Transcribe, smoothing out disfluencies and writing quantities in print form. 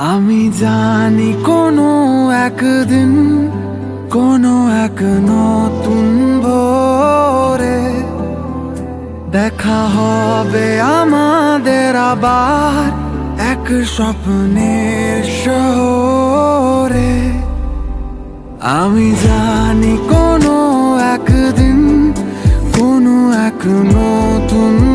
আমি জানি কোনো একদিন কোনো এক নতুন ভোরে দেখা হবে আমাদের আবার এক স্বপ্নের শহরে। আমি জানি কোনো একদিন কোনো এক নতুন